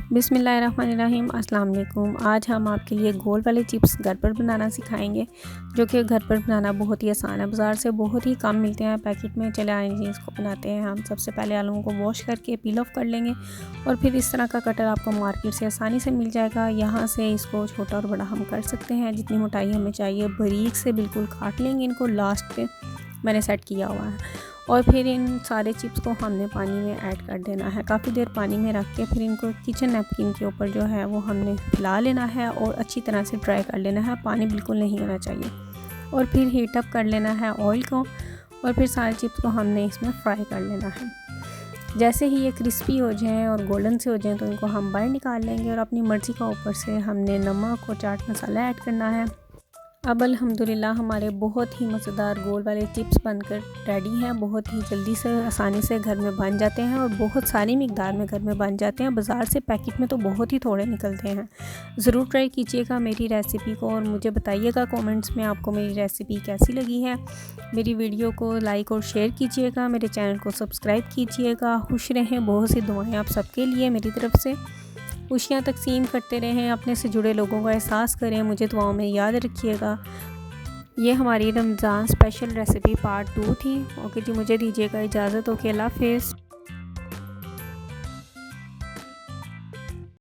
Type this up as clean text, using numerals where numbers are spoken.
बिस्मिल्लाहिर्रहमानिर्रहीम अस्सलाम वालेकुम। आज हम आपके लिए गोल वाले चिप्स घर पर बनाना सिखाएंगे, जो कि घर पर बनाना बहुत ही आसान है। बाज़ार से बहुत ही कम मिलते हैं पैकेट में। चले आएंगे इसको बनाते हैं। हम सबसे पहले आलूओं को वॉश करके पील ऑफ कर लेंगे और फिर इस तरह का कटर आपको मार्केट से आसानी से मिल जाएगा। यहाँ से इसको छोटा और बड़ा हम कर सकते हैं, जितनी मोटाई हमें चाहिए। बारीक से बिल्कुल काट लेंगे इनको। लास्ट पे मैंने सेट किया हुआ है और फिर इन सारे चिप्स को हमने पानी में ऐड कर देना है। काफ़ी देर पानी में रख के फिर इनको किचन नैपकिन के ऊपर जो है वो हमने फैला लेना है और अच्छी तरह से ड्राई कर लेना है। पानी बिल्कुल नहीं होना चाहिए। और फिर हीट अप कर लेना है ऑयल को और फिर सारे चिप्स को हमने इसमें फ्राई कर लेना है। जैसे ही ये क्रिस्पी हो जाएं और गोल्डन से हो जाएं तो इनको हम बाहर निकाल लेंगे और अपनी मर्ज़ी का ऊपर से हमने नमक और चाट मसाला ऐड करना है। अब अल्हम्दुलिल्लाह हमारे बहुत ही मज़ेदार गोल वाले चिप्स बनकर रेडी हैं। बहुत ही जल्दी से आसानी से घर में बन जाते हैं और बहुत सारी मिकदार में घर में बन जाते हैं। बाज़ार से पैकेट में तो बहुत ही थोड़े निकलते हैं। ज़रूर ट्राई कीजिएगा मेरी रेसिपी को और मुझे बताइएगा कमेंट्स में आपको मेरी रेसिपी कैसी लगी है। मेरी वीडियो को लाइक और शेयर कीजिएगा। मेरे चैनल को सब्सक्राइब कीजिएगा। खुश रहें। बहुत सी दुआएँ आप सबके लिए मेरी तरफ से। खुशियाँ तकसीम करते रहें। अपने से जुड़े लोगों का एहसास करें। मुझे दुआओं में याद रखिएगा। ये हमारी रमज़ान स्पेशल रेसिपी पार्ट 2 थी। ओके जी, मुझे दीजिएगा इजाज़त। ओके, अल्लाह हाफ़िज़।